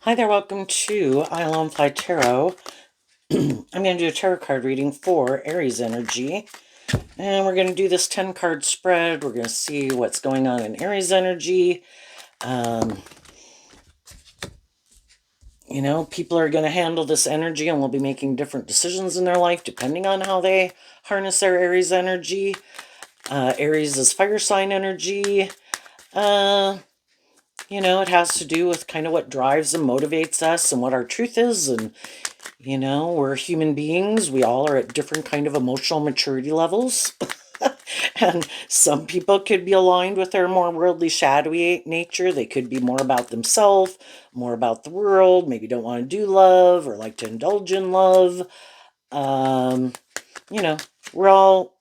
Hi there, welcome to Island Fly Tarot. I'm going to do a tarot card reading for Aries energy. And we're going to do this 10 card spread. We're going to see what's going on in Aries energy. People are going to handle this energy and will be making different decisions in their life depending on how they harness their Aries energy. Aries is fire sign energy. It has to do with kind of what drives and motivates us and what our truth is. And we're human beings. We all are at different kind of emotional maturity levels. And some people could be aligned with their more worldly, shadowy nature. They could be more about themselves, more about the world, maybe don't want to do love or like to indulge in love. Um, you know, we're all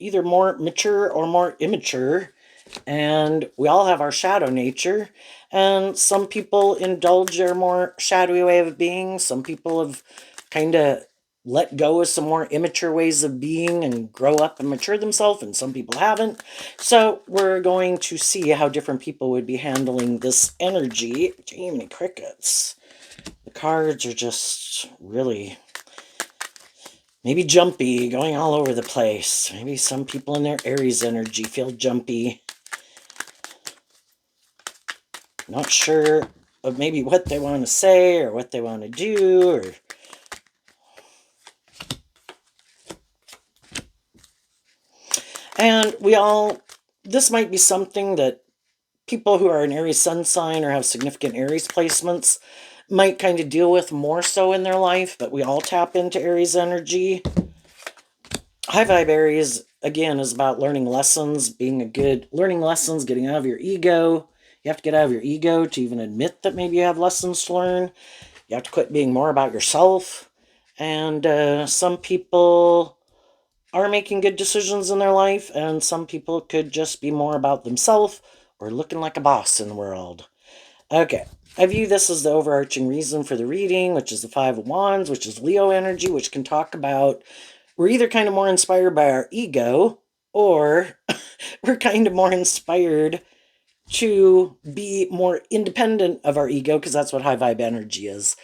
either more mature or more immature, and we all have our shadow nature. And some people indulge their more shadowy way of being. Some people have kind of let go of some more immature ways of being and grow up and mature themselves, and some people haven't. So we're going to see how different people would be handling this energy. Jiminy crickets. The cards are just really maybe jumpy, going all over the place. Maybe some people in their Aries energy feel jumpy. Not sure of maybe what they want to say or what they want to do. And this might be something that people who are an Aries sun sign or have significant Aries placements might kind of deal with more so in their life, but we all tap into Aries energy. High vibe Aries, again, is about learning lessons, learning lessons, getting out of your ego. You have to get out of your ego to even admit that maybe you have lessons to learn. You have to quit being more about yourself. And some people are making good decisions in their life, and some people could just be more about themselves or looking like a boss in the world. Okay, I view this as the overarching reason for the reading, which is the Five of Wands, which is Leo energy, which can talk about we're either kind of more inspired by our ego, or we're kind of more inspired to be more independent of our ego, because that's what high vibe energy is.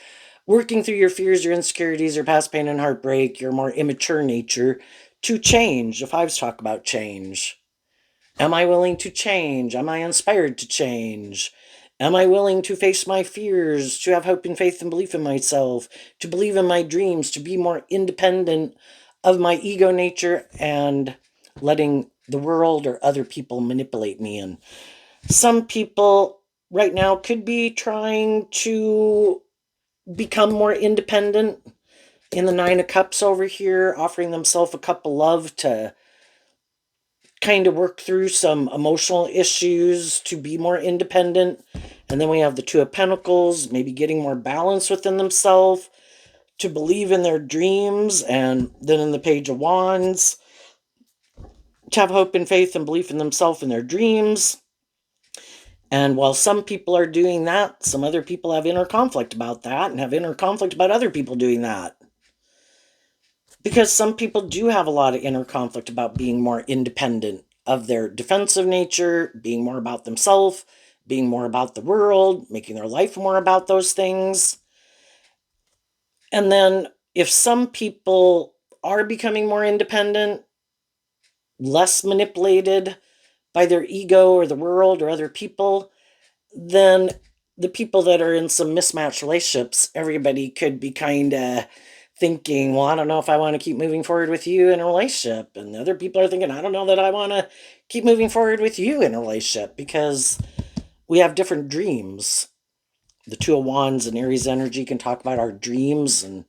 Working through your fears, your insecurities, your past pain and heartbreak, your more immature nature to change. The fives talk about change. Am I willing to change? Am I inspired to change? Am I willing to face my fears, to have hope and faith and belief in myself, to believe in my dreams, to be more independent of my ego nature and letting the world or other people manipulate me? And some people right now could be trying to become more independent. In the Nine of Cups over here, offering themselves a cup of love to kind of work through some emotional issues to be more independent. And then we have the Two of Pentacles, maybe getting more balance within themselves, to believe in their dreams. And then in the Page of Wands, to have hope and faith and belief in themselves and their dreams. And while some people are doing that, some other people have inner conflict about that and have inner conflict about other people doing that. Because some people do have a lot of inner conflict about being more independent of their defensive nature, being more about themselves, being more about the world, making their life more about those things. And then if some people are becoming more independent, less manipulated by their ego or the world or other people, then the people that are in some mismatched relationships, everybody could be kind of thinking, well, I don't know if I want to keep moving forward with you in a relationship. And the other people are thinking, I don't know that I want to keep moving forward with you in a relationship, because we have different dreams. The Two of Wands and Aries energy can talk about our dreams and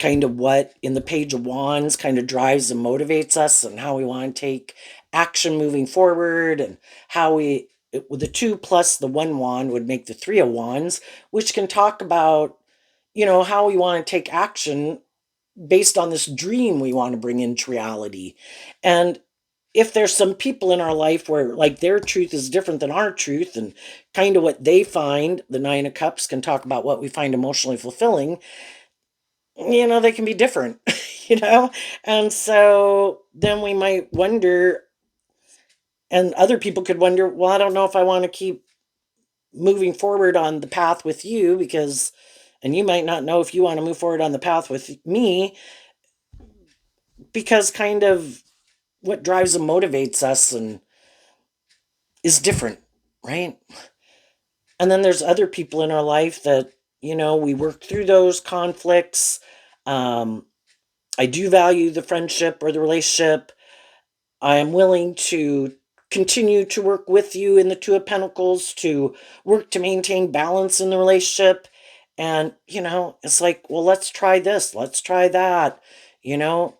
kind of what in the Page of Wands kind of drives and motivates us and how we want to take action moving forward, and how the two plus the one wand would make the Three of Wands, which can talk about, how we want to take action based on this dream we want to bring into reality. And if there's some people in our life where like their truth is different than our truth, and kind of what they find, the Nine of Cups can talk about what we find emotionally fulfilling, they can be different, you know? And so then we might wonder, and other people could wonder, well, I don't know if I want to keep moving forward on the path with you because, and you might not know if you want to move forward on the path with me because kind of what drives and motivates us and is different, right? And then there's other people in our life that, we work through those conflicts. Um, I do value the friendship or the relationship. I am willing to continue to work with you in the Two of Pentacles to work to maintain balance in the relationship. And, it's like, well, let's try this, let's try that. You know,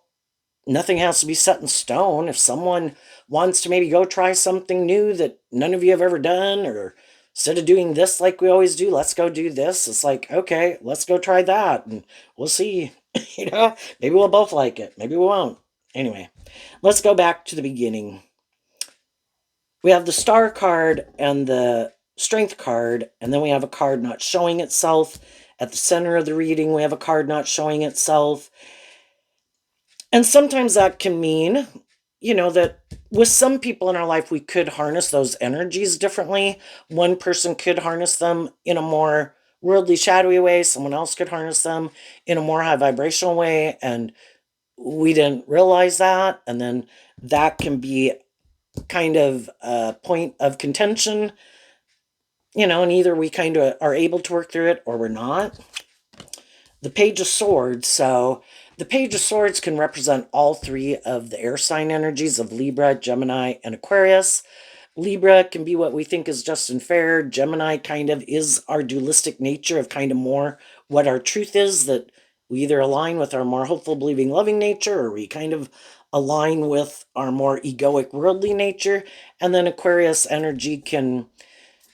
Nothing has to be set in stone. If someone wants to maybe go try something new that none of you have ever done, or instead of doing this like we always do, let's go do this. It's like, okay, let's go try that. And we'll see. Maybe we'll both like it. Maybe we won't. Anyway, let's go back to the beginning. We have the star card and the strength card, and then we have a card not showing itself. At the center of the reading, we have a card not showing itself. And sometimes that can mean, that with some people in our life, we could harness those energies differently. One person could harness them in a more worldly, shadowy way. Someone else could harness them in a more high vibrational way. And we didn't realize that. And then that can be kind of a point of contention, and either we kind of are able to work through it or we're not. The Page of Swords. So the Page of Swords can represent all three of the air sign energies of Libra, Gemini, and Aquarius. Libra can be what we think is just and fair. Gemini kind of is our dualistic nature of kind of more what our truth is, that we either align with our more hopeful, believing, loving nature, or we kind of align with our more egoic, worldly nature. And then Aquarius energy can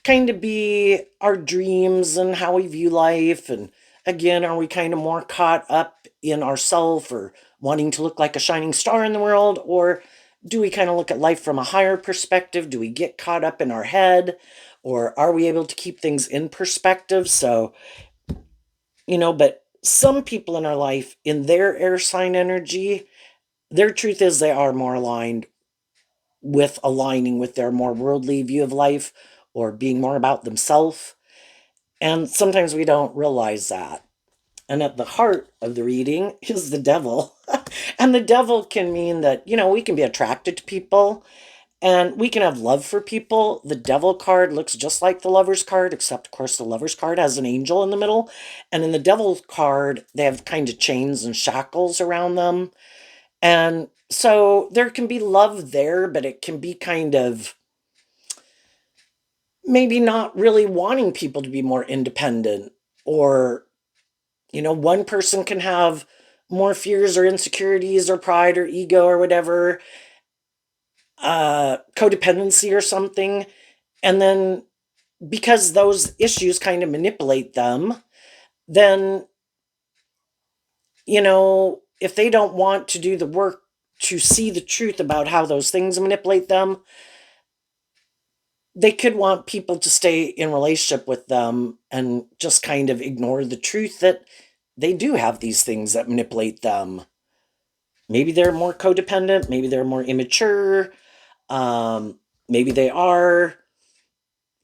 kind of be our dreams and how we view life. And again, are we kind of more caught up in ourself or wanting to look like a shining star in the world? Or do we kind of look at life from a higher perspective? Do we get caught up in our head? Or are we able to keep things in perspective? So, but some people in our life, in their air sign energy, their truth is they are more aligned with aligning with their more worldly view of life or being more about themselves. And sometimes we don't realize that. And at the heart of the reading is the devil. And the devil can mean that, we can be attracted to people and we can have love for people. The devil card looks just like the lover's card, except, of course, the lover's card has an angel in the middle. And in the devil card, they have kind of chains and shackles around them. And so there can be love there, but it can be kind of maybe not really wanting people to be more independent, or one person can have more fears or insecurities or pride or ego or whatever, codependency or something. And then because those issues kind of manipulate them, then, if they don't want to do the work to see the truth about how those things manipulate them, they could want people to stay in relationship with them and just kind of ignore the truth that they do have these things that manipulate them. Maybe they're more codependent, maybe they're more immature, maybe they are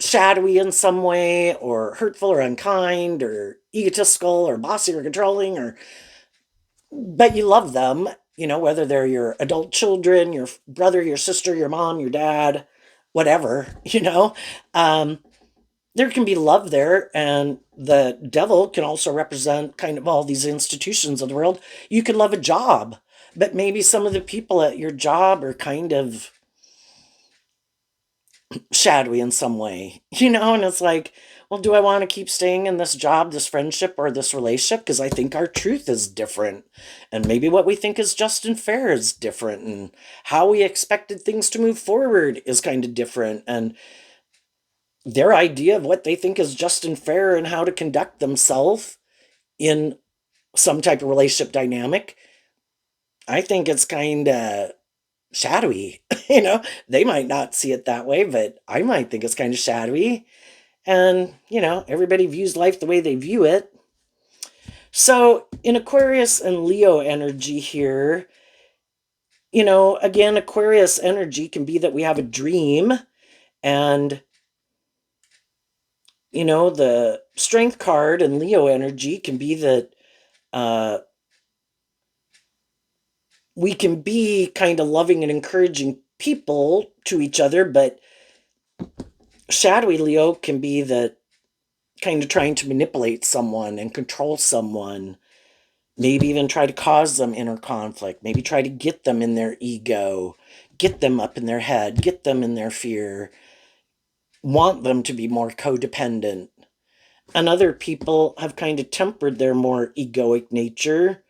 shadowy in some way, or hurtful or unkind or egotistical or bossy or controlling, or but you love them, whether they're your adult children, your brother, your sister, your mom, your dad, whatever. Um, there can be love there, and the devil can also represent kind of all these institutions of the world. You could love a job, but maybe some of the people at your job are kind of shadowy in some way, and it's like, well, do I want to keep staying in this job, this friendship, or this relationship? Because I think our truth is different. And maybe what we think is just and fair is different. And how we expected things to move forward is kind of different. And their idea of what they think is just and fair and how to conduct themselves in some type of relationship dynamic, I think it's kind of shadowy. They might not see it that way, but I might think it's kind of shadowy. And, everybody views life the way they view it. So, in Aquarius and Leo energy here, again, Aquarius energy can be that we have a dream, and The strength card and Leo energy can be that uh, we can be kind of loving and encouraging people to each other, but shadowy Leo can be that kind of trying to manipulate someone and control someone, maybe even try to cause them inner conflict, maybe try to get them in their ego, get them up in their head, get them in their fear, want them to be more codependent. And other people have kind of tempered their more egoic nature,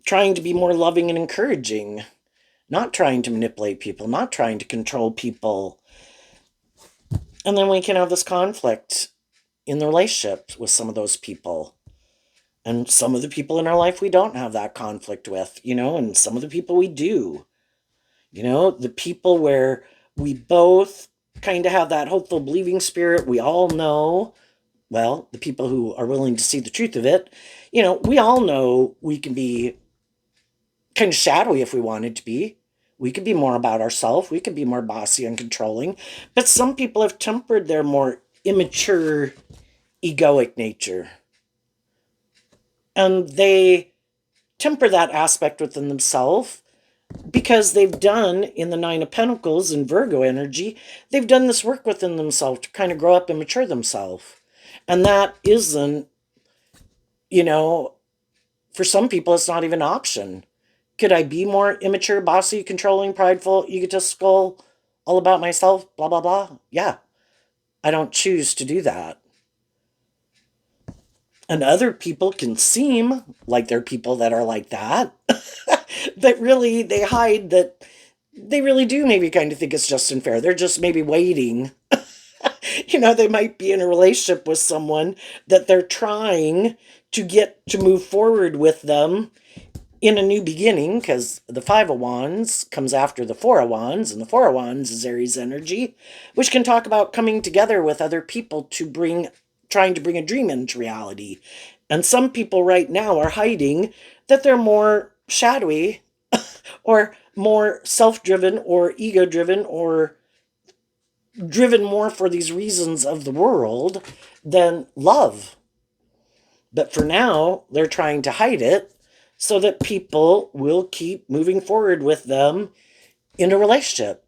trying to be more loving and encouraging, not trying to manipulate people, not trying to control people. And then we can have this conflict in the relationship with some of those people. And some of the people in our life we don't have that conflict with, and some of the people we do. The people where we both kind of have that hopeful believing spirit, we all know, well, the people who are willing to see the truth of it, we all know we can be kind of shadowy if we wanted to be. We could be more about ourselves. We could be more bossy and controlling. But some people have tempered their more immature, egoic nature. And they temper that aspect within themselves because they've done in the Nine of Pentacles and Virgo energy, they've done this work within themselves to kind of grow up and mature themselves. And that isn't, you know, for some people, it's not even an option. Could I be more immature, bossy, controlling, prideful, egotistical, all about myself, blah, blah, blah? Yeah, I don't choose to do that. And other people can seem like they're people that are like that, but really they hide that they really do maybe kind of think it's just and fair. They're just maybe waiting. They might be in a relationship with someone that they're trying to get to move forward with them in a new beginning, because the Five of Wands comes after the Four of Wands, and the Four of Wands is Aries energy, which can talk about coming together with other people trying to bring a dream into reality. And some people right now are hiding that they're more shadowy or more self-driven or ego-driven or driven more for these reasons of the world than love. But for now, they're trying to hide it so that people will keep moving forward with them in a relationship.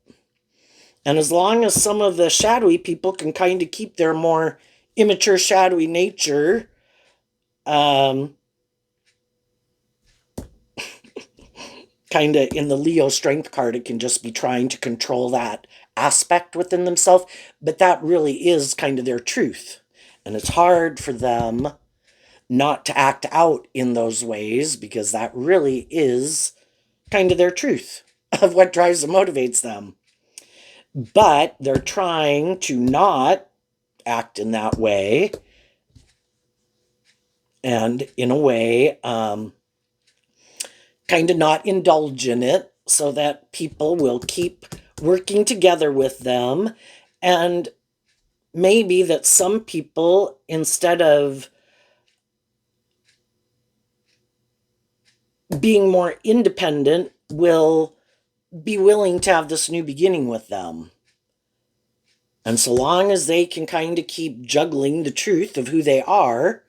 And as long as some of the shadowy people can kind of keep their more immature, shadowy nature, um, kind of in the Leo strength card, it can just be trying to control that aspect within themselves. But that really is kind of their truth. And it's hard for them not to act out in those ways because that really is kind of their truth of what drives and motivates them. But they're trying to not act in that way and in a way kind of not indulge in it so that people will keep working together with them. And maybe that some people, instead of being more independent, will be willing to have this new beginning with them. And so long as they can kind of keep juggling the truth of who they are,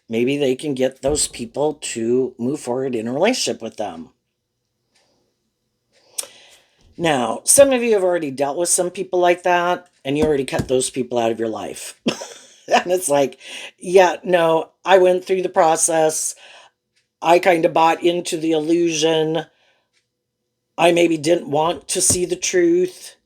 maybe they can get those people to move forward in a relationship with them. Now, some of you have already dealt with some people like that, and you already cut those people out of your life. And it's like, yeah, no, I went through the process. I kind of bought into the illusion. I maybe didn't want to see the truth.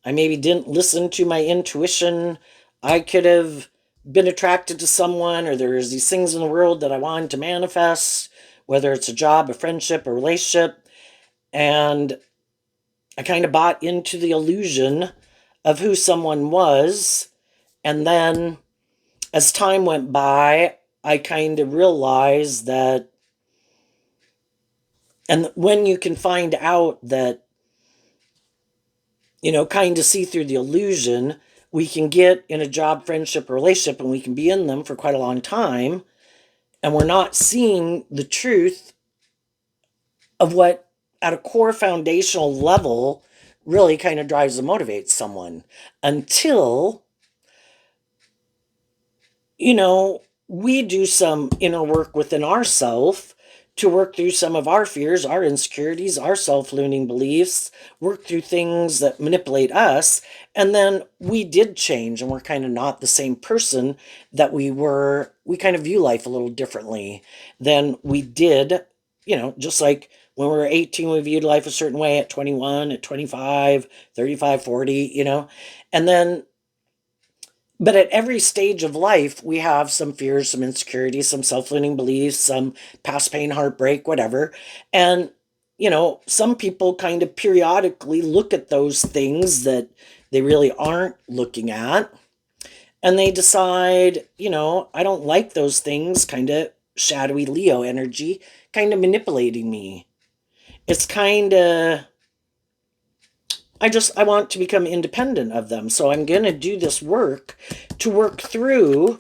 I maybe didn't listen to my intuition. I could have been attracted to someone, or there's these things in the world that I wanted to manifest, whether it's a job, a friendship, a relationship. And I kind of bought into the illusion of who someone was. And then as time went by, I kind of realized that, and when you can find out that, kind of see through the illusion, we can get in a job, friendship, or relationship, and we can be in them for quite a long time, and we're not seeing the truth of what, at a core foundational level, really kind of drives and motivates someone until you know, we do some inner work within ourself to work through some of our fears, our insecurities, our self-limiting beliefs, work through things that manipulate us, and then we did change and we're kind of not the same person that we were. We kind of view life a little differently than we did, just like when we were 18, we viewed life a certain way at 21, at 25, 35, 40, and then but at every stage of life, we have some fears, some insecurities, some self limiting beliefs, some past pain, heartbreak, whatever. And, some people kind of periodically look at those things that they really aren't looking at. And they decide, I don't like those things, kind of shadowy Leo energy, kind of manipulating me. It's kind of, I want to become independent of them. So I'm going to do this work to work through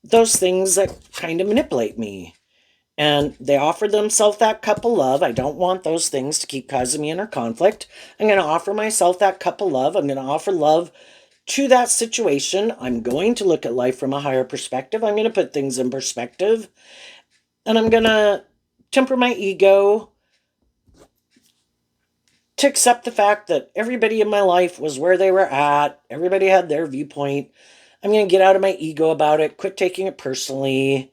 those things that kind of manipulate me. And they offer themselves that cup of love. I don't want those things to keep causing me inner conflict. I'm going to offer myself that cup of love. I'm going to offer love to that situation. I'm going to look at life from a higher perspective. I'm going to put things in perspective. And I'm going to temper my ego to accept the fact that everybody in my life was where they were at. Everybody had their viewpoint. I'm going to get out of my ego about it, quit taking it personally.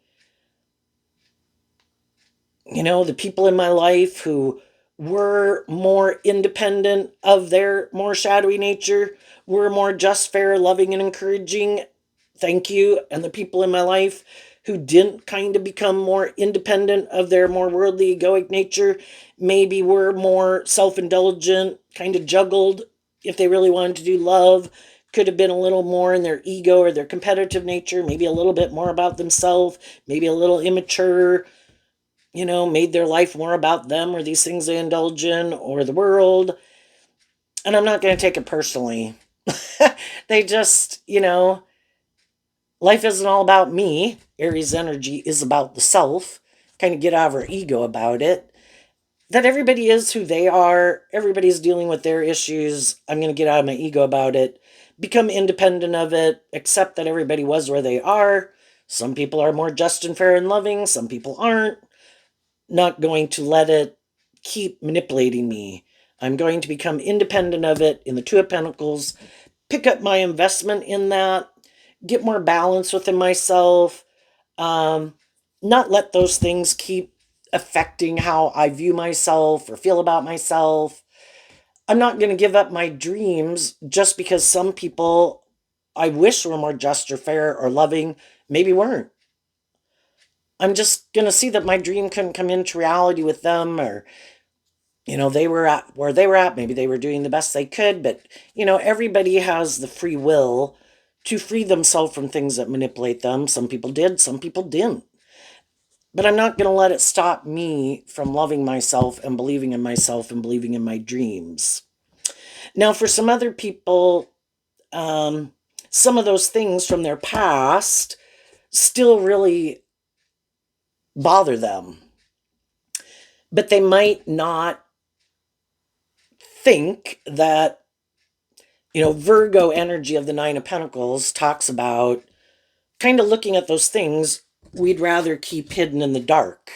The people in my life who were more independent of their more shadowy nature were more just, fair, loving, and encouraging. Thank you. And the people in my life who didn't kind of become more independent of their more worldly, egoic nature, maybe were more self indulgent, kind of juggled if they really wanted to do love, could have been a little more in their ego or their competitive nature, maybe a little bit more about themselves, maybe a little immature, made their life more about them or these things they indulge in or the world. And I'm not going to take it personally. They just, life isn't all about me. Aries energy is about the self. Kind of get out of our ego about it. That everybody is who they are. Everybody's dealing with their issues. I'm going to get out of my ego about it. Become independent of it. Accept that everybody was where they are. Some people are more just and fair and loving. Some people aren't. Not going to let it keep manipulating me. I'm going to become independent of it in the Two of Pentacles, pick up my investment in that, get more balance within myself, um, not let those things keep affecting how I view myself or feel about myself. I'm not going to give up my dreams just because some people I wish were more just or fair or loving maybe weren't. I'm just going to see that my dream couldn't come into reality with them, or they were at where they were at. Maybe they were doing the best they could, but, everybody has the free will to free themselves from things that manipulate them. Some people did, some people didn't. But I'm not going to let it stop me from loving myself and believing in myself and believing in my dreams. Now, for some other people, some of those things from their past still really bother them, but they might not think that, Virgo energy of the Nine of Pentacles talks about kind of looking at those things we'd rather keep hidden in the dark.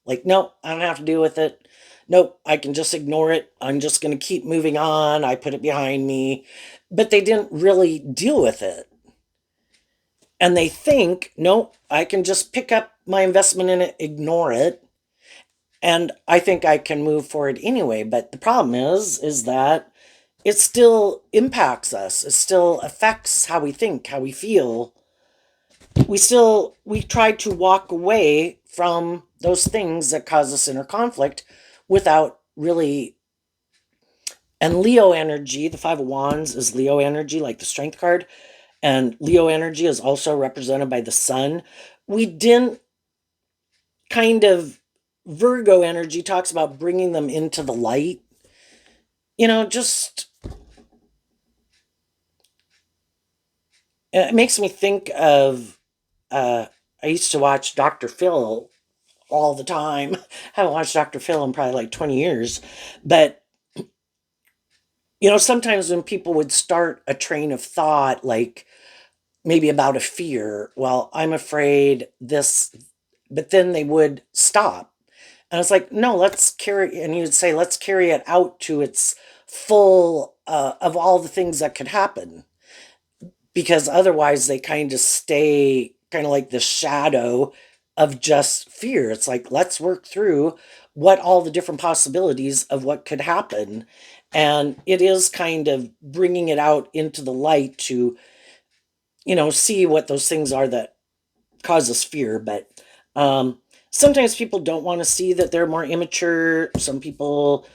Like, nope, I don't have to deal with it. Nope, I can just ignore it. I'm just going to keep moving on. I put it behind me. But they didn't really deal with it. And they think, nope, I can just pick up my investment in it, ignore it, and I think I can move forward anyway. But the problem is that it still impacts us. It still affects how we think, how we feel. We try to walk away from those things that cause us inner conflict without really. And Leo energy, the Five of Wands is Leo energy, like the Strength card. And Leo energy is also represented by the sun. We didn't kind of, Virgo energy talks about bringing them into the light. Just, it makes me think of, I used to watch Dr. Phil all the time. I haven't watched Dr. Phil in probably like 20 years. But, sometimes when people would start a train of thought, like, maybe about a fear. Well, I'm afraid this, but then they would stop. And it's like, no, let's carry, and you'd say, let's carry it out to its full of all the things that could happen. Because otherwise they kind of stay kind of like the shadow of just fear. It's like, let's work through what all the different possibilities of what could happen. And it is kind of bringing it out into the light to, see what those things are that cause us fear. But sometimes people don't want to see that they're more immature. Some people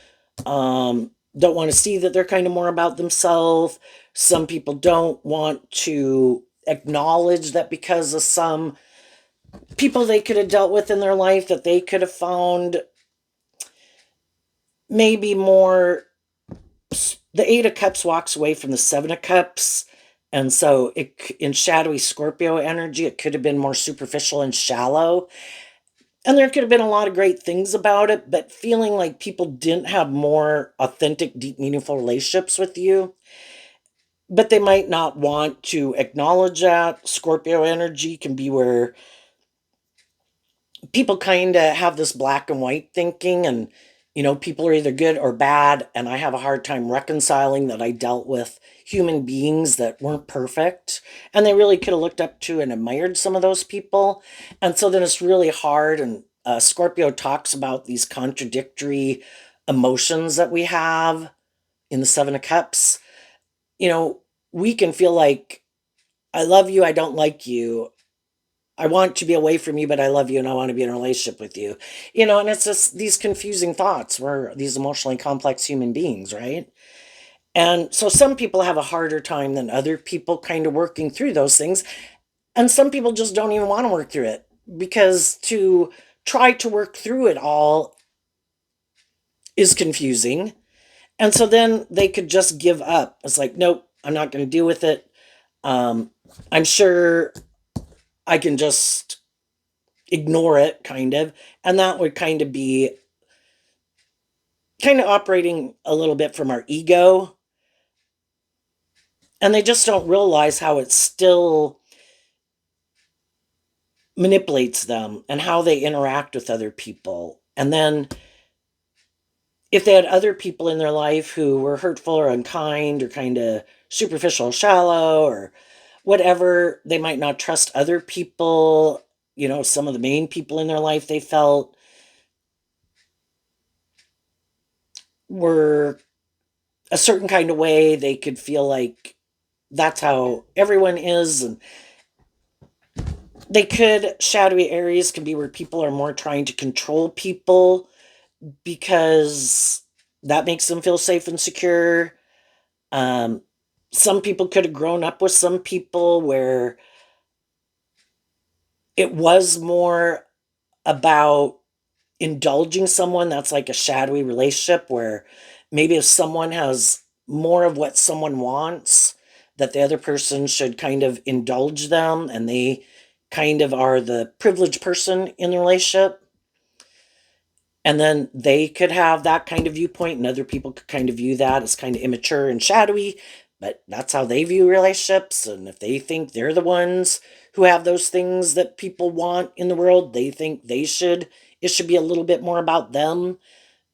don't want to see that they're kind of more about themselves. Some people don't want to acknowledge that because of some people they could have dealt with in their life that they could have found maybe more. The Eight of Cups walks away from the Seven of Cups. And so in shadowy Scorpio energy, it could have been more superficial and shallow. And there could have been a lot of great things about it, but feeling like people didn't have more authentic, deep, meaningful relationships with you, but they might not want to acknowledge that. Scorpio energy can be where people kind of have this black and white thinking, and people are either good or bad, and I have a hard time reconciling that I dealt with human beings that weren't perfect, and they really could have looked up to and admired some of those people. And so then it's really hard. And Scorpio talks about these contradictory emotions that we have in the Seven of Cups. you know we can feel like, I love you, I don't like you, I want to be away from you, but I love you and I want to be in a relationship with you. And it's just these confusing thoughts. We're these emotionally complex human beings, right? And so some people have a harder time than other people kind of working through those things. And some people just don't even want to work through it, because to try to work through it all is confusing. And so then they could just give up. It's like, nope, I'm not going to deal with it. Um, I'm sure I can just ignore it, kind of. And that would kind of be kind of operating a little bit from our ego. And they just don't realize how it still manipulates them and how they interact with other people. And then if they had other people in their life who were hurtful or unkind or kind of superficial, shallow, or whatever, they might not trust other people. Some of the main people in their life they felt were a certain kind of way. They could feel like that's how everyone is. And they could, shadowy areas can be where people are more trying to control people because that makes them feel safe and secure. Um, some people could have grown up with some people where it was more about indulging someone. That's like a shadowy relationship where maybe if someone has more of what someone wants, that the other person should kind of indulge them, and they kind of are the privileged person in the relationship. And then they could have that kind of viewpoint, and other people could kind of view that as kind of immature and shadowy, but that's how they view relationships. And if they think they're the ones who have those things that people want in the world, they think it should be a little bit more about them.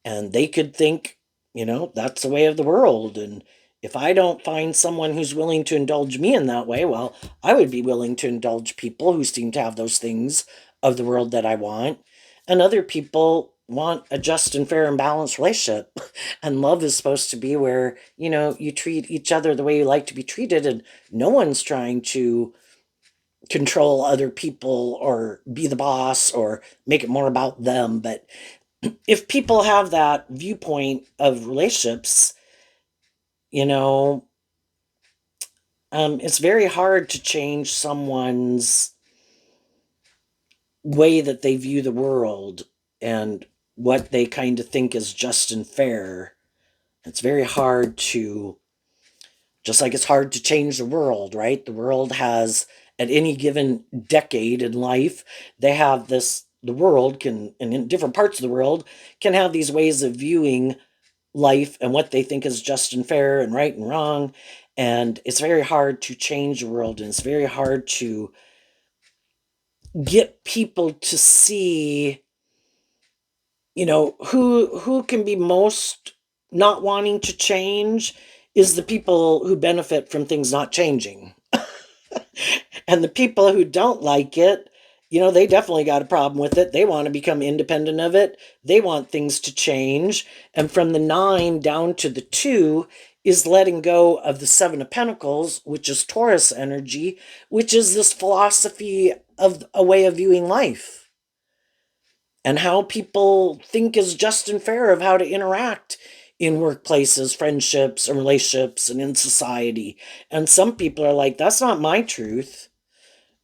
And they could think, that's the way of the world. And if I don't find someone who's willing to indulge me in that way, well, I would be willing to indulge people who seem to have those things of the world that I want. And other people want a just and fair and balanced relationship. And love is supposed to be where, you treat each other the way you like to be treated, and no one's trying to control other people or be the boss or make it more about them. But if people have that viewpoint of relationships, you know, it's very hard to change someone's way that they view the world and what they kind of think is just and fair. It's very hard to, just like it's hard to change the world, right? The world has, at any given decade in life, they have this, the world can, and in different parts of the world, can have these ways of viewing life and what they think is just and fair and right and wrong. And it's very hard to change the world, and it's very hard to get people to see, who can be most not wanting to change is the people who benefit from things not changing. And the people who don't like it, they definitely got a problem with it. They want to become independent of it. They want things to change. And from the 9 down to the 2 is letting go of the 7 of Pentacles, which is Taurus energy, which is this philosophy of a way of viewing life and how people think is just and fair of how to interact in workplaces, friendships, and relationships, and in society. And some people are like, that's not my truth.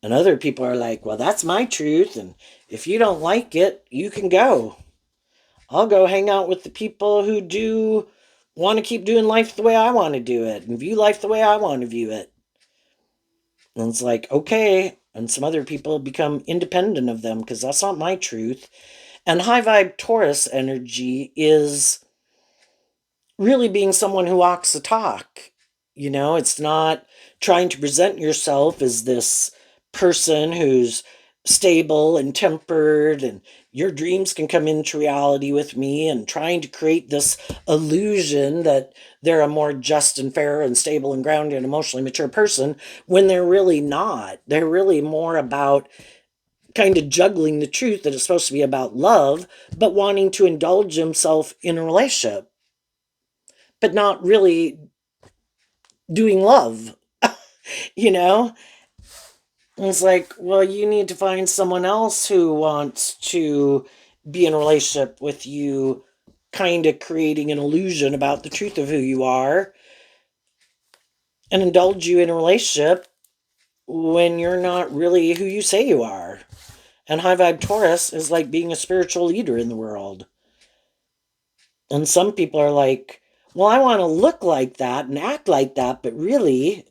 And other people are like, well, that's my truth. And if you don't like it, you can go. I'll go hang out with the people who do want to keep doing life the way I want to do it and view life the way I want to view it. And it's like, okay. And some other people become independent of them because that's not my truth. And high vibe Taurus energy is really being someone who walks the talk. It's not trying to present yourself as this person who's stable and tempered and your dreams can come into reality with me, and trying to create this illusion that they're a more just and fair and stable and grounded and emotionally mature person when they're really not. They're really more about kind of juggling the truth that it's supposed to be about love, but wanting to indulge himself in a relationship, but not really doing love, you know? And it's like, well, you need to find someone else who wants to be in a relationship with you, kind of creating an illusion about the truth of who you are, and indulge you in a relationship when you're not really who you say you are. And high vibe Taurus is like being a spiritual leader in the world. And some people are like, well, I want to look like that and act like that, but really,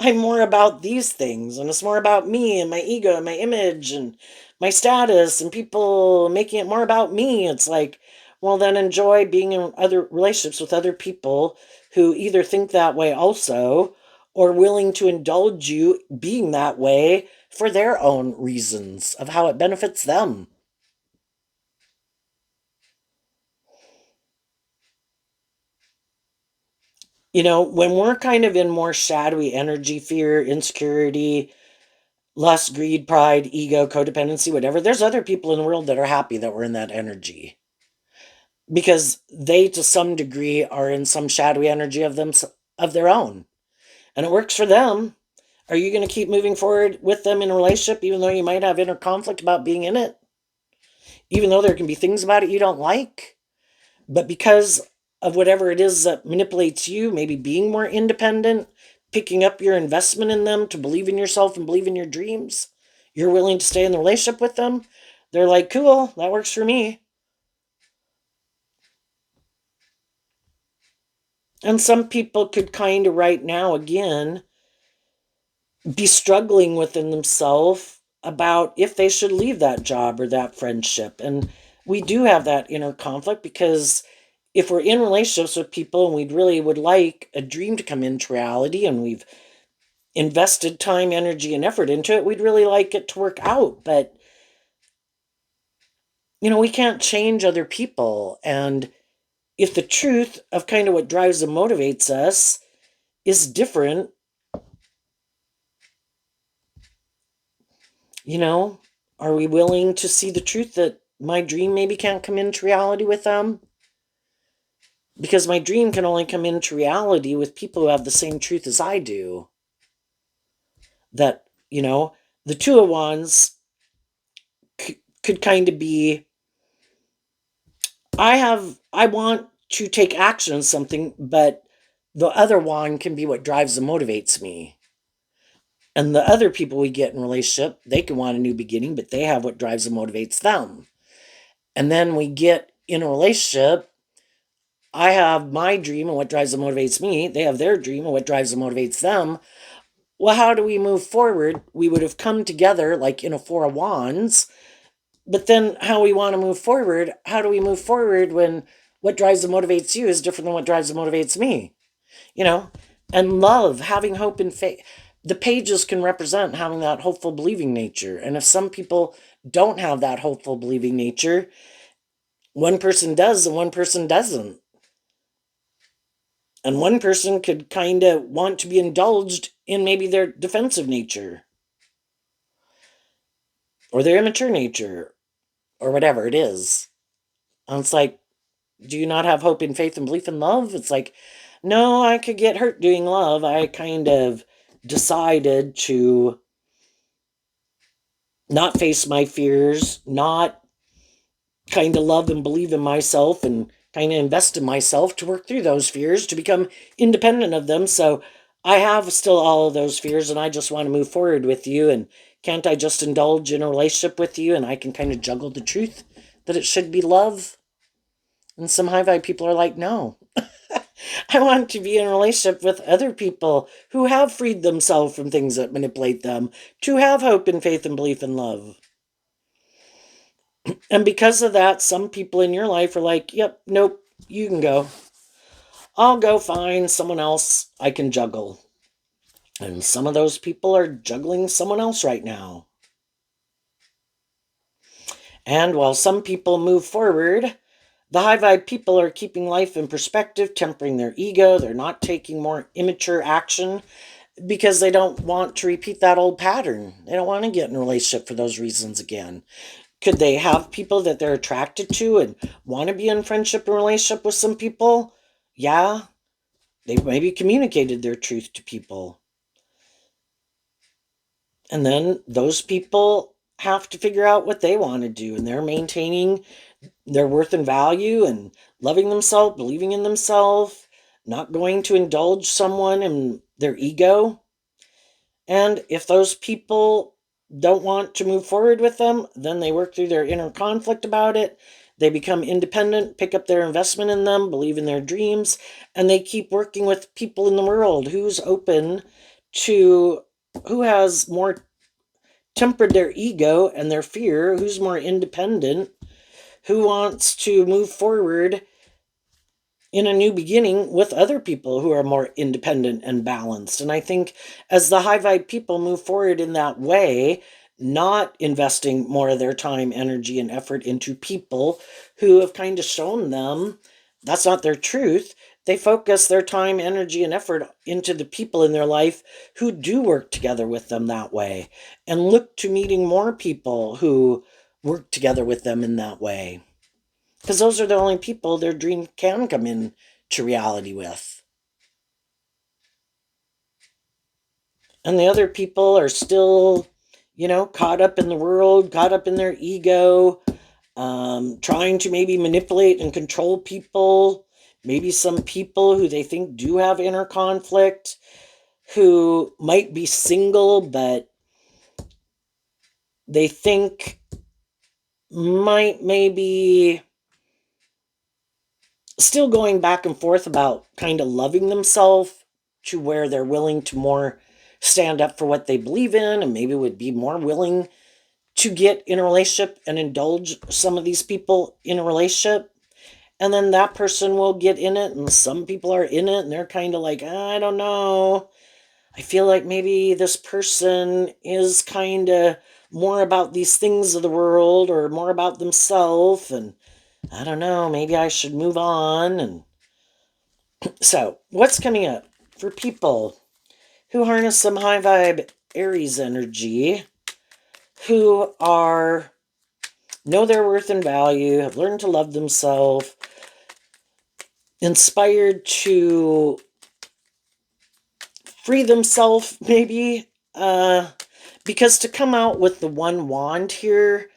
I'm more about these things. And it's more about me and my ego and my image and my status and people making it more about me. It's like, well, then enjoy being in other relationships with other people who either think that way also or willing to indulge you being that way for their own reasons of how it benefits them. When we're kind of in more shadowy energy, fear, insecurity, lust, greed, pride, ego, codependency, whatever, there's other people in the world that are happy that we're in that energy because they, to some degree, are in some shadowy energy of their own, and it works for them. Are you going to keep moving forward with them in a relationship, even though you might have inner conflict about being in it, even though there can be things about it you don't like? But because of whatever it is that manipulates you, maybe being more independent, picking up your investment in them to believe in yourself and believe in your dreams, you're willing to stay in the relationship with them. They're like, cool, that works for me. And some people could kind of right now, again, be struggling within themselves about if they should leave that job or that friendship. And we do have that inner conflict because if we're in relationships with people and we really would like a dream to come into reality and we've invested time, energy, and effort into it, we'd really like it to work out. But, we can't change other people. And if the truth of kind of what drives and motivates us is different, you know, are we willing to see the truth that my dream maybe can't come into reality with them? Because my dream can only come into reality with people who have the same truth as I do. That, the 2 of Wands could kind of be, I want to take action on something, but the other wand can be what drives and motivates me. And the other people we get in relationship, they can want a new beginning, but they have what drives and motivates them. And then we get in a relationship, I have my dream and what drives and motivates me. They have their dream and what drives and motivates them. Well, how do we move forward? We would have come together like in a 4 of Wands, but then how we want to move forward, how do we move forward when what drives and motivates you is different than what drives and motivates me? You know, And love, having hope and faith. The pages can represent having that hopeful, believing nature. And if some people don't have that hopeful, believing nature, one person does and one person doesn't. And one person could kind of want to be indulged in maybe their defensive nature or their immature nature or whatever it is. And it's like, do you not have hope and faith and belief in love? It's like, no, I could get hurt doing love. I kind of decided to not face my fears, not kind of love and believe in myself and kind of invest in myself to work through those fears, to become independent of them. So I have still all of those fears and I just want to move forward with you. And can't I just indulge in a relationship with you and I can kind of juggle the truth that it should be love? And some high vibe people are like, no, I want to be in a relationship with other people who have freed themselves from things that manipulate them, to have hope and faith and belief in love. And because of that, some people in your life are like, yep, nope, you can go. I'll go find someone else I can juggle. And some of those people are juggling someone else right now. And while some people move forward, the high vibe people are keeping life in perspective, tempering their ego. They're not taking more immature action because they don't want to repeat that old pattern. They don't want to get in a relationship for those reasons again. Could they have people that they're attracted to and want to be in friendship and relationship with some people? Yeah, they maybe communicated their truth to people. And then those people have to figure out what they want to do, and they're maintaining their worth and value and loving themselves, believing in themselves, not going to indulge someone in their ego. And if those people don't want to move forward with them, then they work through their inner conflict about it. They become independent, pick up their investment in them, believe in their dreams, and they keep working with people in the world who's open to, who has more tempered their ego and their fear, who's more independent, who wants to move forward in a new beginning with other people who are more independent and balanced. And I think as the high vibe people move forward in that way, not investing more of their time, energy, and effort into people who have kind of shown them that's not their truth, they focus their time, energy, and effort into the people in their life who do work together with them that way and look to meeting more people who work together with them in that way, because those are the only people their dream can come in to reality with. And the other people are still, caught up in the world, caught up in their ego, trying to maybe manipulate and control people. Maybe some people who they think do have inner conflict, who might be single, but they think might maybe still going back and forth about kind of loving themselves, to where they're willing to more stand up for what they believe in and maybe would be more willing to get in a relationship and indulge some of these people in a relationship. And then that person will get in it, and some people are in it and they're kind of like, I don't know. I feel like maybe this person is kind of more about these things of the world or more about themselves, and I don't know, maybe I should move on. And so, what's coming up for people who harness some high vibe Aries energy, who are know their worth and value, have learned to love themselves, inspired to free themselves, maybe? Because to come out with the one wand here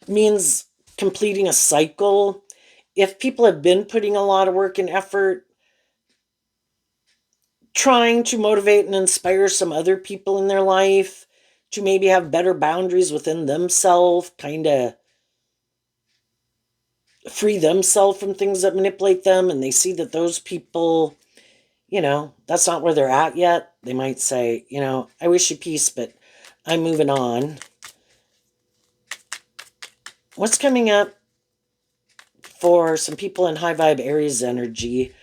means completing a cycle. If people have been putting a lot of work and effort trying to motivate and inspire some other people in their life to maybe have better boundaries within themselves, kind of free themselves from things that manipulate them, and they see that those people, that's not where they're at yet, they might say, I wish you peace, but I'm moving on. What's coming up for some people in high vibe Aries energy,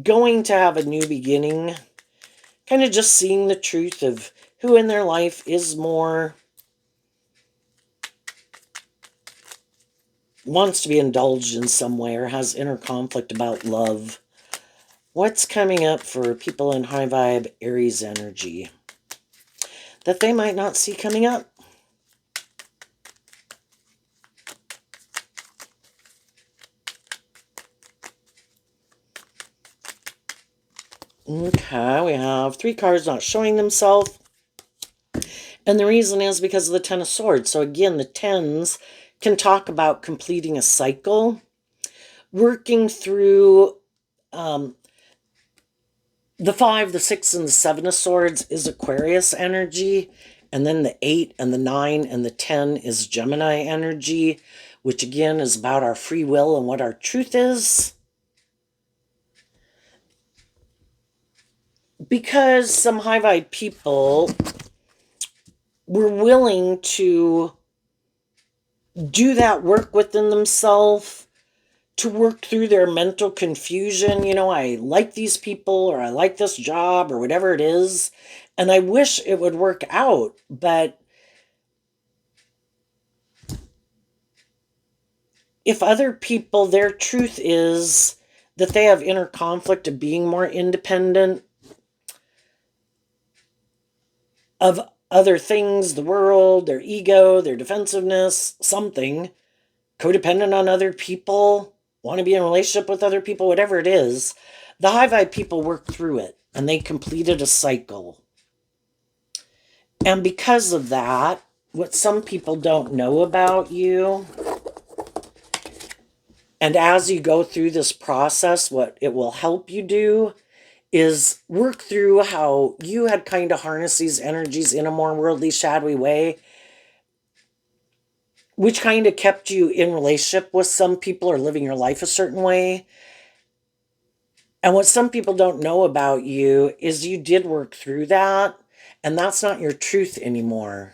going to have a new beginning, kind of just seeing the truth of who in their life is more, wants to be indulged in some way or has inner conflict about love. What's coming up for people in high vibe Aries energy that they might not see coming up? Okay, we have 3 cards not showing themselves. And the reason is because of the Ten of Swords. So again, the tens can talk about completing a cycle, working through the 5, the 6, and the 7 of Swords is Aquarius energy. And then the 8 and the 9 and the 10 is Gemini energy, which again is about our free will and what our truth is. Because some high vibe people were willing to do that work within themselves, to work through their mental confusion. You know, I like these people, or I like this job, or whatever it is, and I wish it would work out. But if other people, their truth is that they have inner conflict of being more independent of other things, the world, their ego, their defensiveness, something, codependent on other people, want to be in a relationship with other people, whatever it is, the high vibe people worked through it and they completed a cycle. And because of that, what some people don't know about you, and as you go through this process, what it will help you do is work through how you had kind of harnessed these energies in a more worldly, shadowy way, which kind of kept you in relationship with some people or living your life a certain way. And what some people don't know about you is you did work through that, and that's not your truth anymore.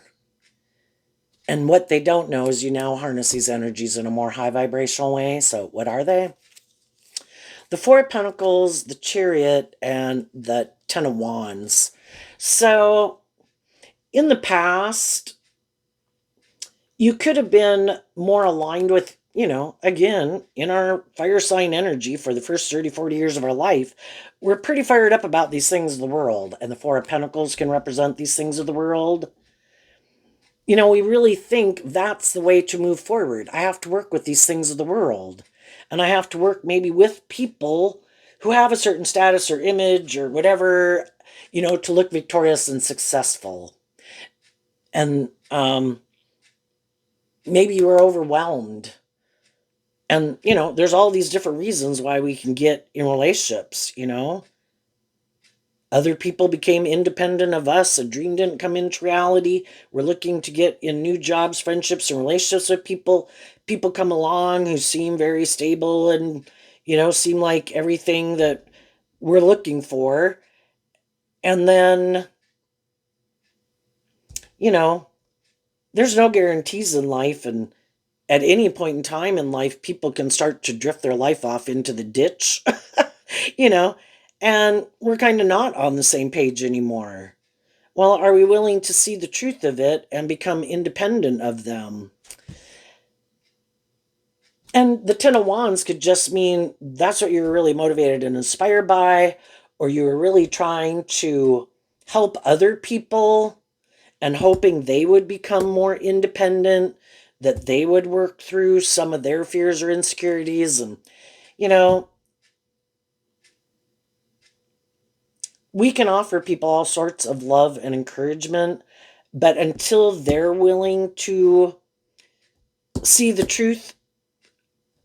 And what they don't know is you now harness these energies in a more high vibrational way. So, what are they? The Four of Pentacles, the Chariot, and the Ten of Wands. So, in the past, you could have been more aligned with, again, in our fire sign energy for the first 30, 40 years of our life, we're pretty fired up about these things of the world. And the Four of Pentacles can represent these things of the world. We really think that's the way to move forward. I have to work with these things of the world. And I have to work maybe with people who have a certain status or image or whatever, to look victorious and successful. And maybe you were overwhelmed. And, there's all these different reasons why we can get in relationships. Other people became independent of us. A dream didn't come into reality. We're looking to get in new jobs, friendships, and relationships with people. People come along who seem very stable and, seem like everything that we're looking for. And then, you know, there's no guarantees in life. And at any point in time in life, people can start to drift their life off into the ditch, you know, and we're kind of not on the same page anymore. Well, are we willing to see the truth of it and become independent of them? And the Ten of Wands could just mean that's what you're really motivated and inspired by, or you were really trying to help other people and hoping they would become more independent, that they would work through some of their fears or insecurities. And, you know, we can offer people all sorts of love and encouragement, but until they're willing to see the truth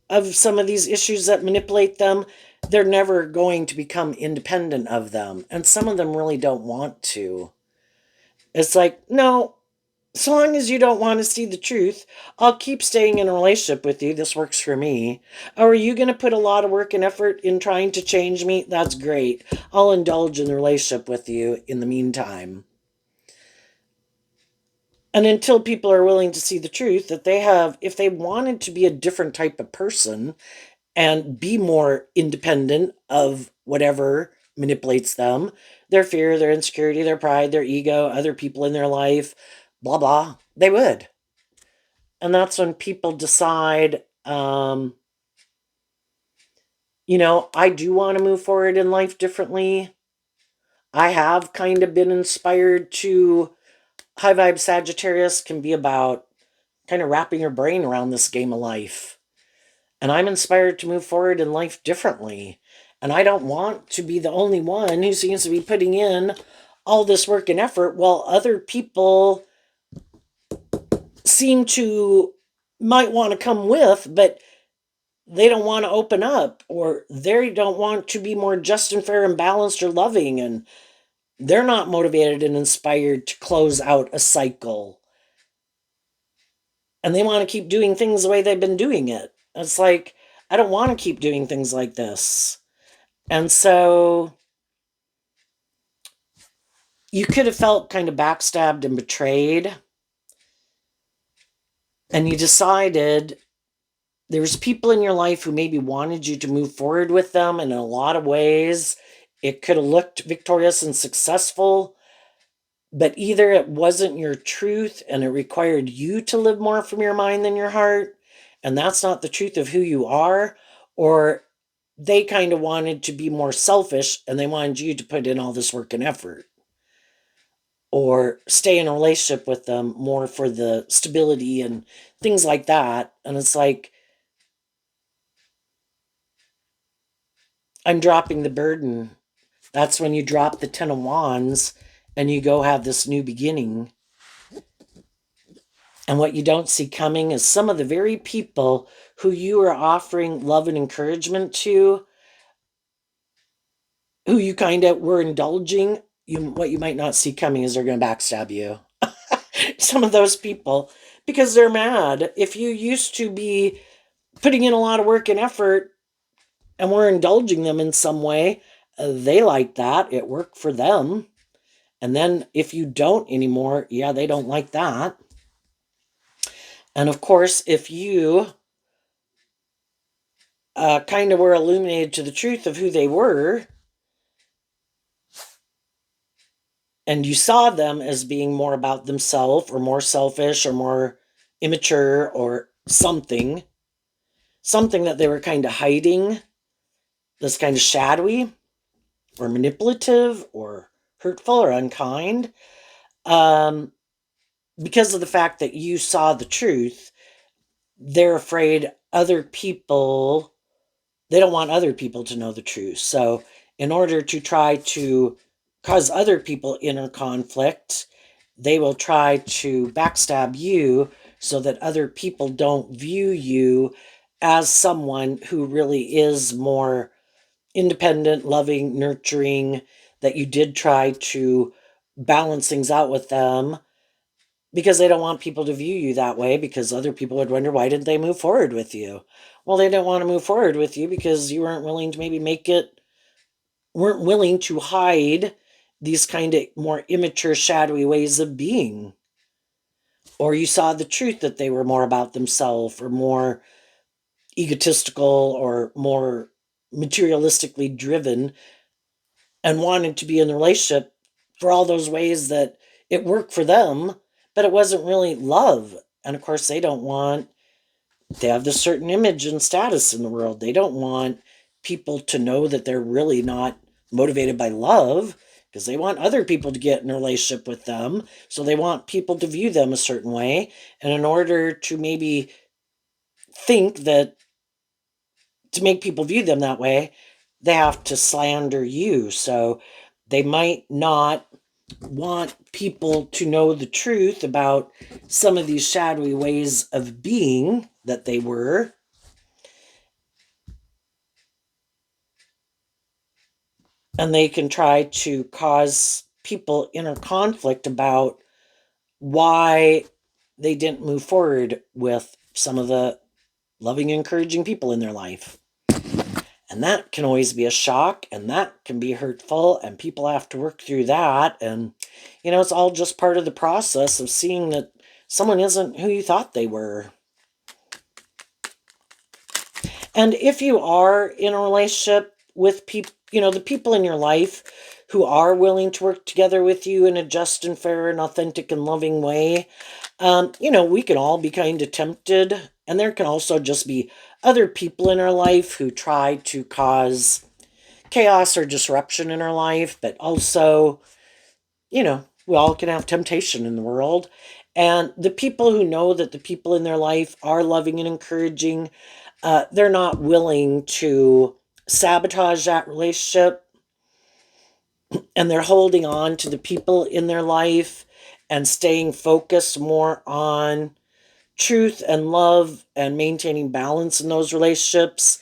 of some of these issues that manipulate them, they're never going to become independent of them. And some of them really don't want to. It's like, no, so long as you don't want to see the truth, I'll keep staying in a relationship with you. This works for me. Or are you going to put a lot of work and effort in trying to change me? That's great. I'll indulge in the relationship with you in the meantime. And until people are willing to see the truth that they have, if they wanted to be a different type of person and be more independent of whatever manipulates them, their fear, their insecurity, their pride, their ego, other people in their life, blah, blah, they would. And that's when people decide, I do want to move forward in life differently. I have kind of been inspired to, high vibe Sagittarius can be about kind of wrapping your brain around this game of life. And I'm inspired to move forward in life differently. And I don't want to be the only one who seems to be putting in all this work and effort while other people seem to might want to come with, but they don't want to open up, or they don't want to be more just and fair and balanced or loving, and they're not motivated and inspired to close out a cycle. And they want to keep doing things the way they've been doing it. It's like, I don't want to keep doing things like this. And so you could have felt kind of backstabbed and betrayed. And you decided there's people in your life who maybe wanted you to move forward with them. And in a lot of ways, it could have looked victorious and successful. But either it wasn't your truth and it required you to live more from your mind than your heart, and that's not the truth of who you are, or they kind of wanted to be more selfish and they wanted you to put in all this work and effort or stay in a relationship with them more for the stability and things like that. And it's like, I'm dropping the burden. That's when you drop the 10 of Wands and you go have this new beginning. And what you don't see coming is some of the very people who you are offering love and encouragement to, who you kind of were indulging, what you might not see coming is they're going to backstab you. Some of those people, because they're mad. If you used to be putting in a lot of work and effort and we're indulging them in some way, they like that. It worked for them. And then if you don't anymore, yeah, they don't like that. And of course, if you kind of were illuminated to the truth of who they were, and you saw them as being more about themselves or more selfish or more immature or something that they were kind of hiding, that's kind of shadowy or manipulative or hurtful or unkind, um, because of the fact that you saw the truth, they're afraid other people, they don't want other people to know the truth. So in order to try to cause other people inner conflict, they will try to backstab you so that other people don't view you as someone who really is more independent, loving, nurturing, that you did try to balance things out with them, because they don't want people to view you that way, because other people would wonder, why didn't they move forward with you? Well, they didn't want to move forward with you because you weren't willing to maybe weren't willing to hide these kind of more immature, shadowy ways of being. Or you saw the truth that they were more about themselves or more egotistical or more materialistically driven and wanted to be in the relationship for all those ways that it worked for them, but it wasn't really love. And of course, they have this certain image and status in the world. They don't want people to know that they're really not motivated by love, because they want other people to get in a relationship with them. So they want people to view them a certain way. And in order to maybe think that, to make people view them that way, they have to slander you. So they might not want people to know the truth about some of these shadowy ways of being that they were. And they can try to cause people inner conflict about why they didn't move forward with some of the loving, encouraging people in their life. And that can always be a shock, and that can be hurtful, and people have to work through that. And, it's all just part of the process of seeing that someone isn't who you thought they were. And if you are in a relationship with people, the people in your life who are willing to work together with you in a just and fair and authentic and loving way, we can all be kind of tempted. And there can also just be other people in our life who try to cause chaos or disruption in our life, but also, we all can have temptation in the world. And the people who know that the people in their life are loving and encouraging, they're not willing to sabotage that relationship, and they're holding on to the people in their life and staying focused more on truth and love and maintaining balance in those relationships.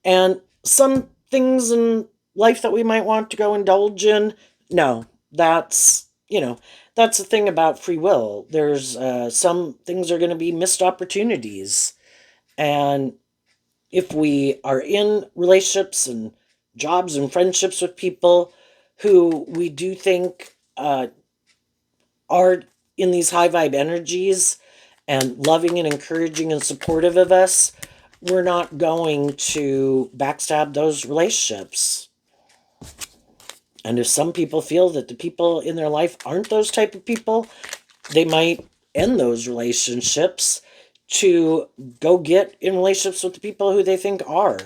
And some things in life that we might want to go indulge in, no, that's the thing about free will. There's some things are going to be missed opportunities. And if we are in relationships and jobs and friendships with people who we do think are in these high vibe energies and loving and encouraging and supportive of us, we're not going to backstab those relationships. And if some people feel that the people in their life aren't those type of people, they might end those relationships to go get in relationships with the people who they think are.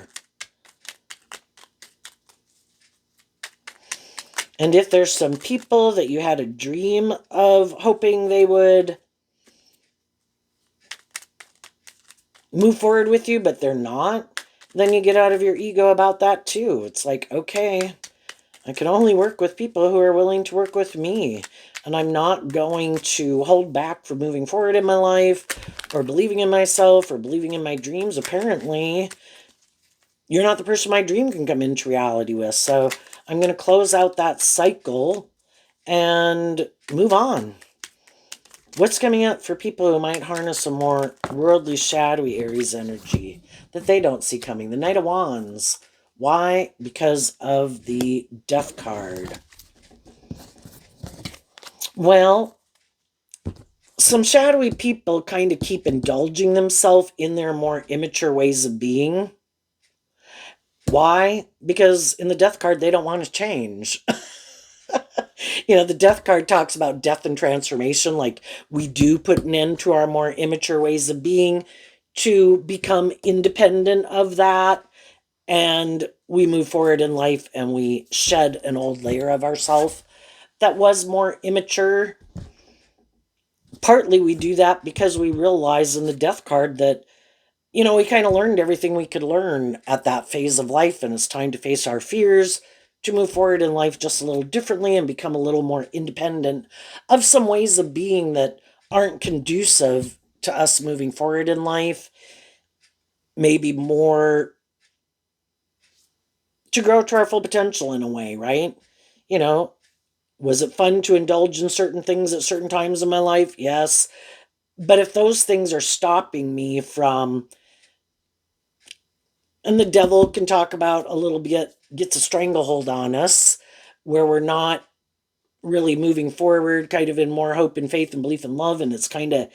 And if there's some people that you had a dream of hoping they would move forward with you, but they're not, then you get out of your ego about that too. It's like, okay, I can only work with people who are willing to work with me. And I'm not going to hold back from moving forward in my life or believing in myself or believing in my dreams. Apparently, you're not the person my dream can come into reality with. So I'm going to close out that cycle and move on. What's coming up for people who might harness a more worldly, shadowy Aries energy that they don't see coming? The Knight of Wands. Why? Because of the Death card. Well, some shadowy people kind of keep indulging themselves in their more immature ways of being. Why? Because in the Death card, they don't want to change. The Death card talks about death and transformation. Like, we do put an end to our more immature ways of being to become independent of that. And we move forward in life and we shed an old layer of ourself that was more immature. Partly we do that because we realize in the Death card that, we kind of learned everything we could learn at that phase of life, and it's time to face our fears, to move forward in life just a little differently and become a little more independent of some ways of being that aren't conducive to us moving forward in life. Maybe more to grow to our full potential in a way, right? You know, was it fun to indulge in certain things at certain times in my life? Yes. But if those things are stopping me from, and the devil can talk about a little bit, gets a stranglehold on us where we're not really moving forward, kind of in more hope and faith and belief and love, and it's kind of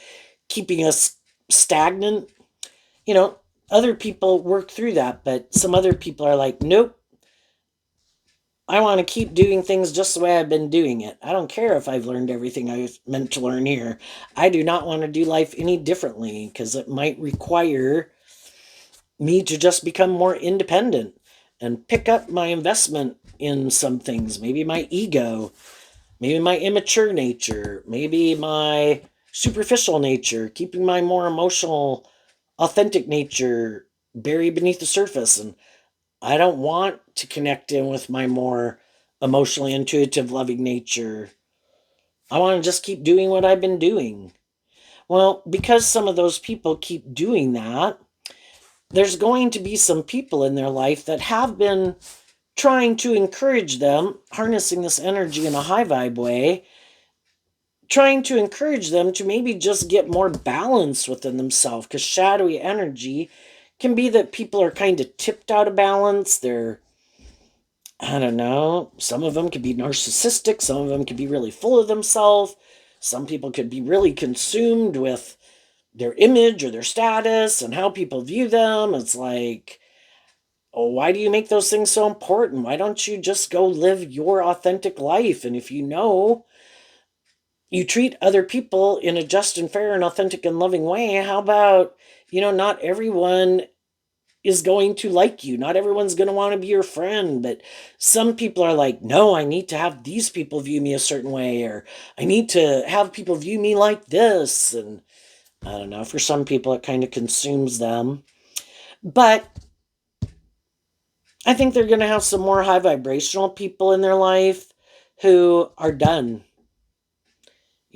keeping us stagnant. You know, other people work through that, but some other people are like, nope, I want to keep doing things just the way I've been doing it. I don't care if I've learned everything I was meant to learn here. I do not want to do life any differently because it might require me to just become more independent and pick up my investment in some things. Maybe my ego, maybe my immature nature, maybe my superficial nature, keeping my more emotional, authentic nature buried beneath the surface. And I don't want to connect in with my more emotionally intuitive, loving nature. I want to just keep doing what I've been doing. Well, because some of those people keep doing that, there's going to be some people in their life that have been trying to encourage them, harnessing this energy in a high vibe way, trying to encourage them to maybe just get more balance within themselves. Because shadowy energy can be that people are kind of tipped out of balance. They're, I don't know, some of them could be narcissistic, some of them could be really full of themselves. Some people could be really consumed with their image or their status and how people view them. It's like, Oh, why do you make those things so important? Why don't you just go live your authentic life? And if you know you treat other people in a just and fair and authentic and loving way, how about, not everyone is going to like you. Not everyone's going to want to be your friend, but some people are like, no, I need to have these people view me a certain way, or I need to have people view me like this. And I don't know, for some people, it kind of consumes them. But I think they're going to have some more high vibrational people in their life who are done.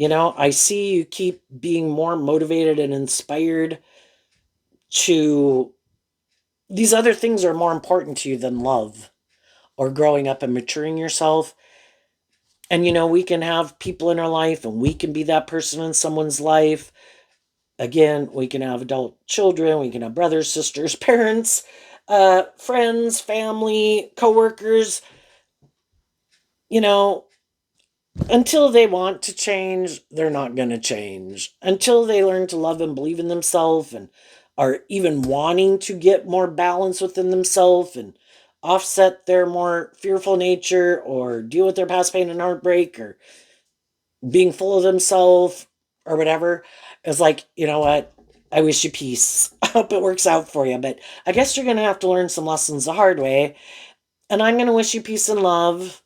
I see you keep being more motivated and inspired to these other things are more important to you than love or growing up and maturing yourself. And we can have people in our life and we can be that person in someone's life. Again, we can have adult children, we can have brothers, sisters, parents, friends, family, coworkers. You know, until they want to change, they're not going to change. Until they learn to love and believe in themselves and are even wanting to get more balance within themselves and offset their more fearful nature or deal with their past pain and heartbreak or being full of themselves or whatever. It's like, you know what? I wish you peace. I hope it works out for you. But I guess you're going to have to learn some lessons the hard way. And I'm going to wish you peace and love.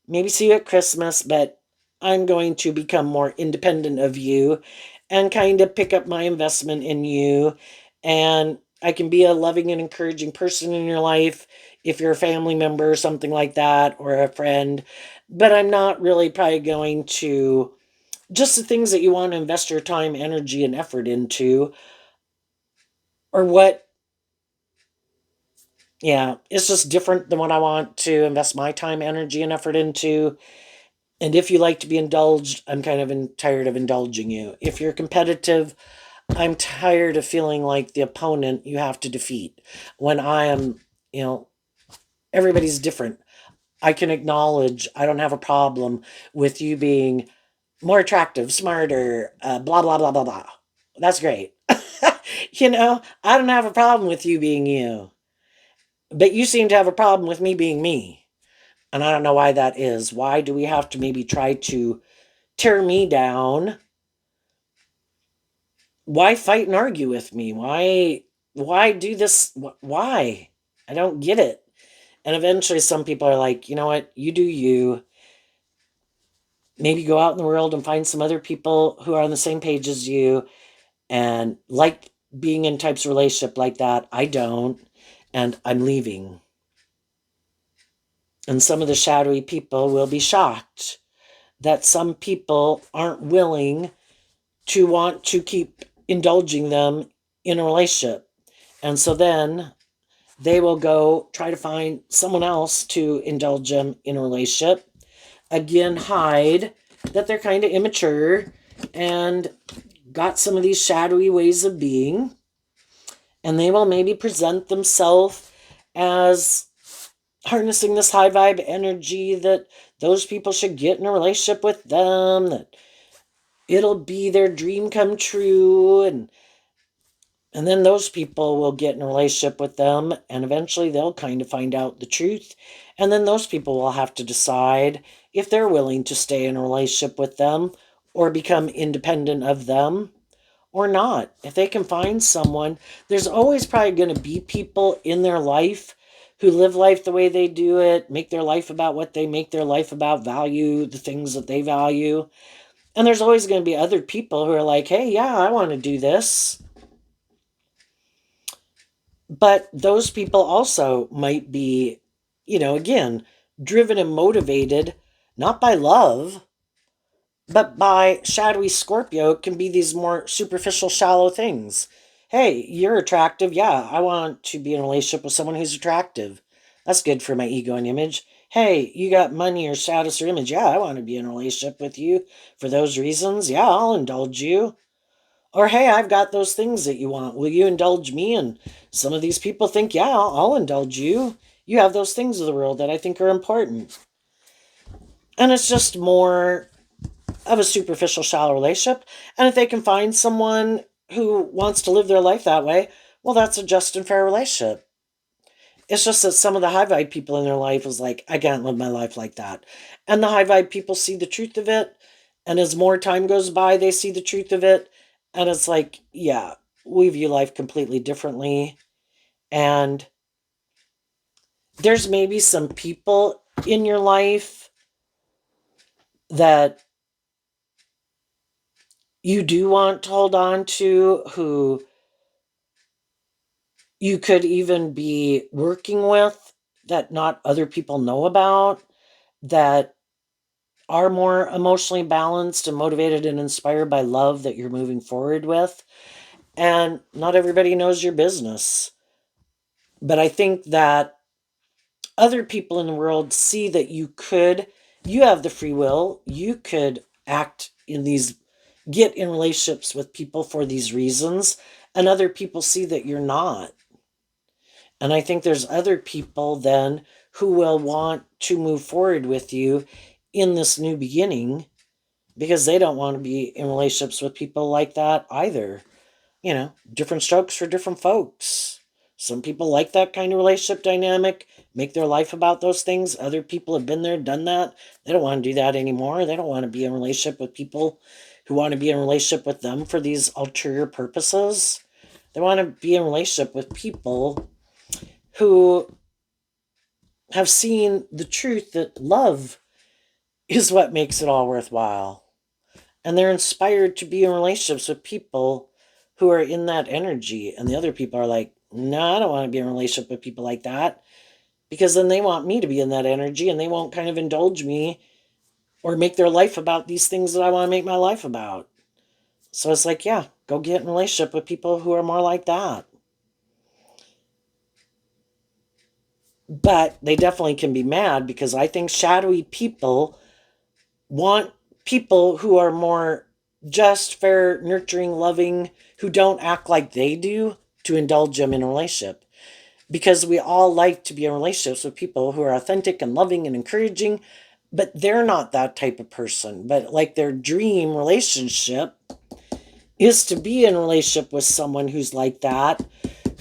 Maybe see you at Christmas, but I'm going to become more independent of you and kind of pick up my investment in you. And I can be a loving and encouraging person in your life if you're a family member or something like that or a friend. But I'm not really probably going to just the things that you want to invest your time, energy, and effort into, or what, yeah, it's just different than what I want to invest my time, energy, and effort into. And if you like to be indulged, I'm kind of tired of indulging you. If you're competitive, I'm tired of feeling like the opponent you have to defeat. When I am, you know, everybody's different. I can acknowledge I don't have a problem with you being more attractive, smarter, blah, blah, blah, blah, blah. That's great. I don't have a problem with you being you. But you seem to have a problem with me being me. And I don't know why that is. Why do we have to maybe try to tear me down? Why fight and argue with me? Why do this? Why? I don't get it. And eventually some people are like, you know what? You do you. Maybe go out in the world and find some other people who are on the same page as you and like being in types of relationship like that. I don't. And I'm leaving. And some of the shadowy people will be shocked that some people aren't willing to want to keep indulging them in a relationship. And so then they will go try to find someone else to indulge them in a relationship. Again, hide that they're kind of immature and got some of these shadowy ways of being. And they will maybe present themselves as harnessing this high vibe energy that those people should get in a relationship with them, that it'll be their dream come true, and then those people will get in a relationship with them and eventually they'll kind of find out the truth. And then those people will have to decide if they're willing to stay in a relationship with them or become independent of them or not. If they can find someone, there's always probably going to be people in their life who live life the way they do it, make their life about what they make their life about, value the things that they value. And there's always going to be other people who are like, hey, yeah, I want to do this. But those people also might be, again, driven and motivated not by love, but by shadowy Scorpio. It can be these more superficial, shallow things. Hey, you're attractive. Yeah, I want to be in a relationship with someone who's attractive. That's good for my ego and image. Hey, you got money or status or image. Yeah, I want to be in a relationship with you for those reasons. Yeah, I'll indulge you. Or, hey, I've got those things that you want. Will you indulge me? And some of these people think, yeah, I'll indulge you. You have those things of the world that I think are important. And it's just more of a superficial, shallow relationship. And if they can find someone who wants to live their life that way, well, that's a just and fair relationship. It's just that some of the high vibe people in their life is like, I can't live my life like that. And the high vibe people see the truth of it. And as more time goes by, they see the truth of it. And it's like, yeah, we view life completely differently. And there's maybe some people in your life that you do want to hold on to, who you could even be working with, that not other people know about, that are more emotionally balanced and motivated and inspired by love that you're moving forward with. And not everybody knows your business. But I think that other people in the world see that you have the free will, you could act in these, get in relationships with people for these reasons, and other people see that you're not. And I think there's other people then who will want to move forward with you in this new beginning because they don't want to be in relationships with people like that either. Different strokes for different folks. Some people like that kind of relationship dynamic, make their life about those things. Other people have been there, done that. They don't want to do that anymore. They don't want to be in a relationship with people who want to be in a relationship with them for these ulterior purposes. They want to be in a relationship with people who have seen the truth that love is what makes it all worthwhile. And they're inspired to be in relationships with people who are in that energy. And the other people are like, no, I don't want to be in a relationship with people like that, because then they want me to be in that energy and they won't kind of indulge me or make their life about these things that I want to make my life about. So it's like, yeah, go get in a relationship with people who are more like that. But they definitely can be mad, because I think shadowy people want people who are more just, fair, nurturing, loving, who don't act like they do, to indulge them in a relationship. Because we all like to be in relationships with people who are authentic and loving and encouraging, but they're not that type of person. But like their dream relationship is to be in a relationship with someone who's like that,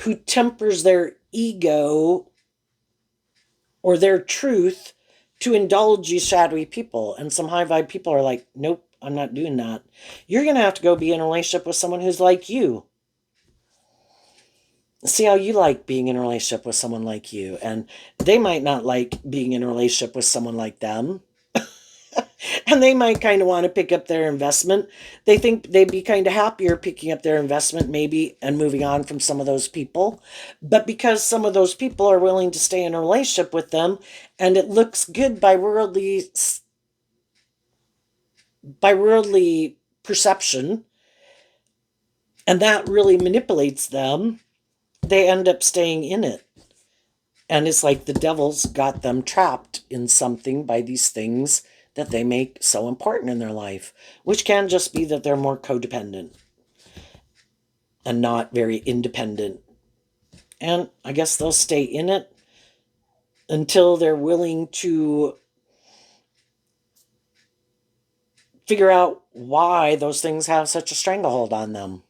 who tempers their ego or their truth to indulge these shadowy people. And some high vibe people are like, nope, I'm not doing that. You're going to have to go be in a relationship with someone who's like you. See how you like being in a relationship with someone like you. And they might not like being in a relationship with someone like them. And they might kind of want to pick up their investment. They think they'd be kind of happier picking up their investment, maybe, and moving on from some of those people. But because some of those people are willing to stay in a relationship with them, and it looks good by worldly perception, and that really manipulates them, they end up staying in it. And it's like the devil's got them trapped in something by these things that they make so important in their life, which can just be that they're more codependent and not very independent. And I guess they'll stay in it until they're willing to figure out why those things have such a stranglehold on them.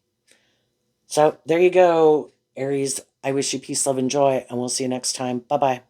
So there you go, Aries. I wish you peace, love, and joy, and we'll see you next time. Bye bye.